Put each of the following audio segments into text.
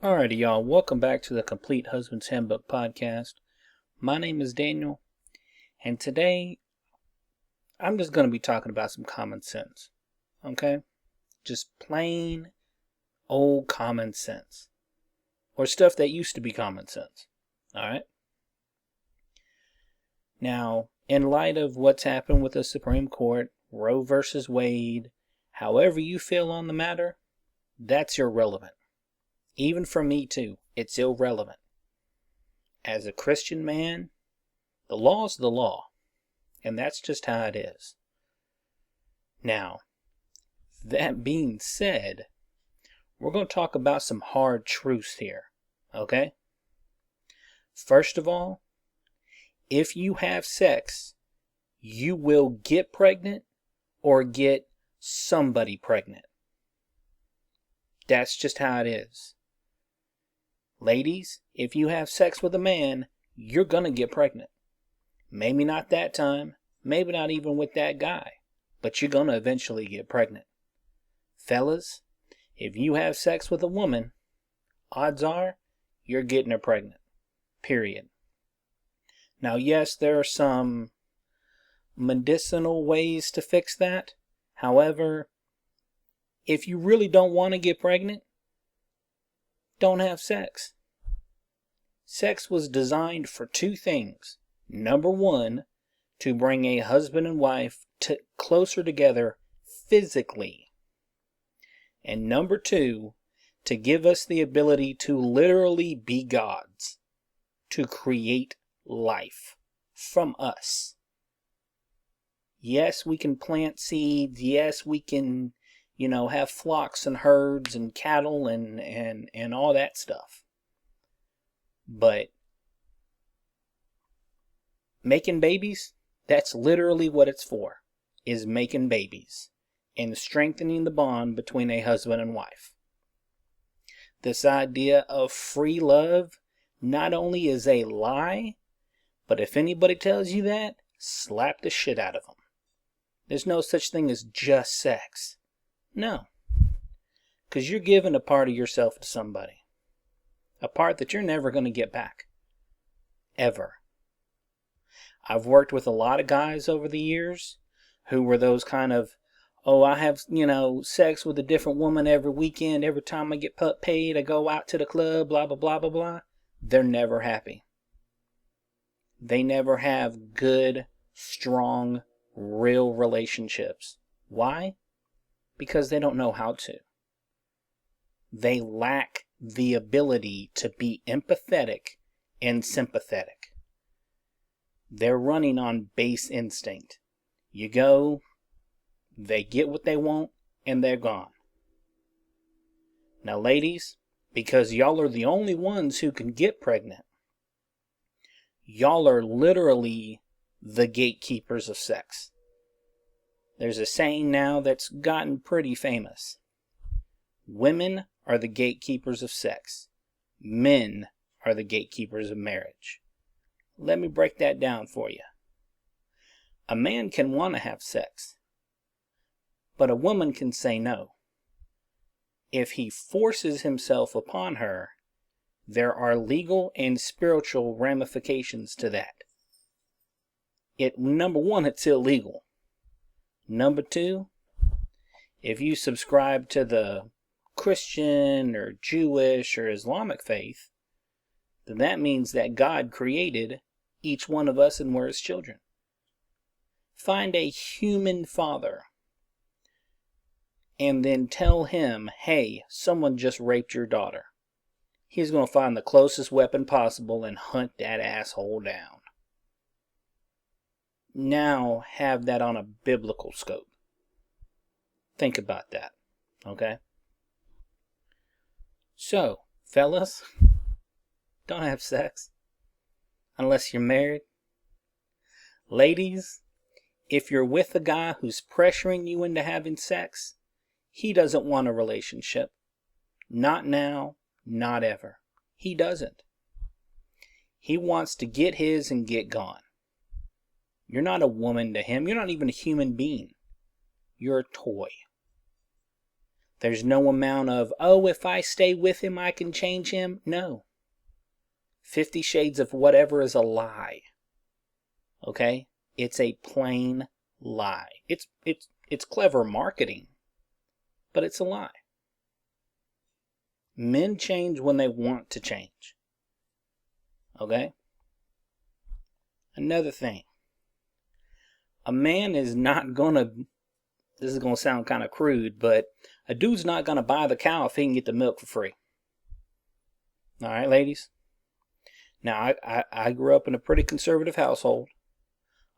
Alrighty, y'all. Welcome back to the Complete Husband's Handbook podcast. My name is Daniel, and today I'm just going to be talking about some common sense. Okay? Just plain old common sense. Or stuff that used to be common sense. Alright? Now, in light of what's happened with the Supreme Court, Roe versus Wade, however you feel on the matter, that's irrelevant. Even for me too, it's irrelevant. As a Christian man, the law's the law, and that's just how it is. Now, that being said, we're going to talk about some hard truths here, okay? First of all, if you have sex, you will get pregnant or get somebody pregnant. That's just how it is. Ladies, if you have sex with a man, you're gonna get pregnant. Maybe not that time, maybe not even with that guy, but you're gonna eventually get pregnant. Fellas, if you have sex with a woman, odds are you're getting her pregnant. Period. Now, yes, there are some medicinal ways to fix that. However, if you really don't want to get pregnant, don't have sex. Sex was designed for two things. Number one, to bring a husband and wife closer together physically. And number two, to give us the ability to literally be gods. To create life from us. Yes, we can plant seeds. Yes, we can have flocks and herds and cattle and all that stuff. But making babies, that's literally what it's for, is making babies and strengthening the bond between a husband and wife. This idea of free love not only is a lie, but if anybody tells you that, slap the shit out of them. There's no such thing as just sex. No. Because you're giving a part of yourself to somebody. A part that you're never going to get back. Ever. I've worked with a lot of guys over the years who were those kind of, I have, sex with a different woman every weekend. Every time I get paid, I go out to the club, blah, blah, blah, blah, blah. They're never happy. They never have good, strong, real relationships. Why? Because they don't know how to. They lack the ability to be empathetic and sympathetic. They're running on base instinct. You go, they get what they want, and they're gone. Now, ladies, because y'all are the only ones who can get pregnant, y'all are literally the gatekeepers of sex. There's a saying now that's gotten pretty famous. Women are the gatekeepers of sex. Men are the gatekeepers of marriage. Let me break that down for you. A man can want to have sex, but a woman can say no. If he forces himself upon her, there are legal and spiritual ramifications to that. Number one, it's illegal. Number two, if you subscribe to the Christian or Jewish or Islamic faith, then that means that God created each one of us and we're his children. Find a human father and then tell him, hey, someone just raped your daughter. He's going to find the closest weapon possible and hunt that asshole down. Now have that on a biblical scope. Think about that, okay? So, fellas, don't have sex unless you're married. Ladies, if you're with a guy who's pressuring you into having sex, he doesn't want a relationship. Not now, not ever. He doesn't. He wants to get his and get gone. You're not a woman to him. You're not even a human being. You're a toy. There's no amount of, oh, if I stay with him, I can change him. No. 50 Shades of whatever is a lie. Okay? It's a plain lie. It's clever marketing, but it's a lie. Men change when they want to change. Okay? Another thing. A man is not gonna, this is gonna sound kind of crude, but a dude's not gonna buy the cow if he can get the milk for free. Alright, ladies? Now, I grew up in a pretty conservative household.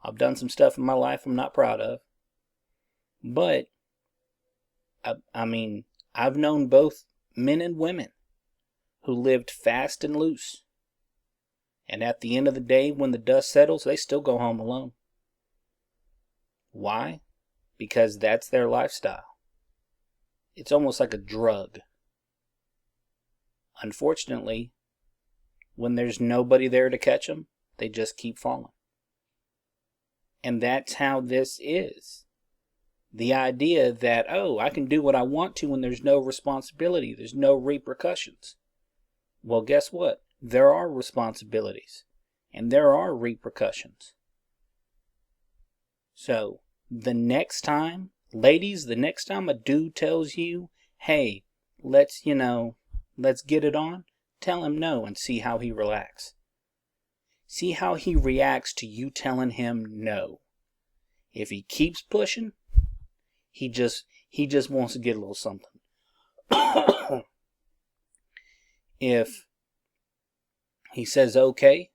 I've done some stuff in my life I'm not proud of. But, I mean, I've known both men and women who lived fast and loose. And at the end of the day, when the dust settles, they still go home alone. Why? Because that's their lifestyle. It's almost like a drug. Unfortunately, when there's nobody there to catch them, they just keep falling. And that's how this is. The idea that, oh, I can do what I want to when there's no responsibility, there's no repercussions. Well, guess what? There are responsibilities, and there are repercussions. So, the next time, ladies, the next time a dude tells you, hey, let's get it on, tell him no and see how he reacts. See how he reacts to you telling him no. If he keeps pushing, he just wants to get a little something. If he says okay,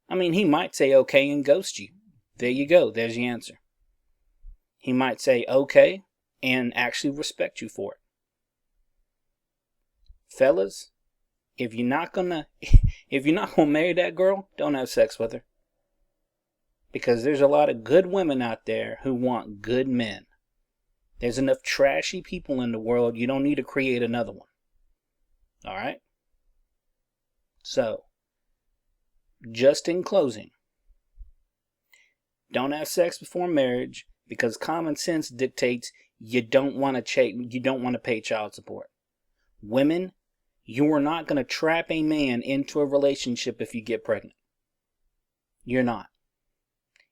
I mean, he might say okay and ghost you. There you go. There's the answer. He might say okay and actually respect you for it. Fellas, if you're not gonna marry that girl, don't have sex with her. Because there's a lot of good women out there who want good men. There's enough trashy people in the world, you don't need to create another one. Alright? So, just in closing, don't have sex before marriage because common sense dictates you don't want to pay child support. Women, you are not going to trap a man into a relationship if you get pregnant. You're not.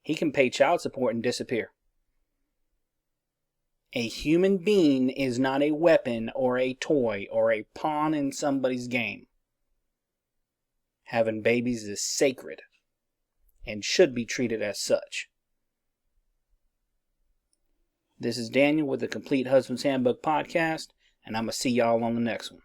He can pay child support and disappear. A human being is not a weapon or a toy or a pawn in somebody's game. Having babies is sacred and should be treated as such. This is Daniel with the Complete Husband's Handbook podcast, and I'm going to see y'all on the next one.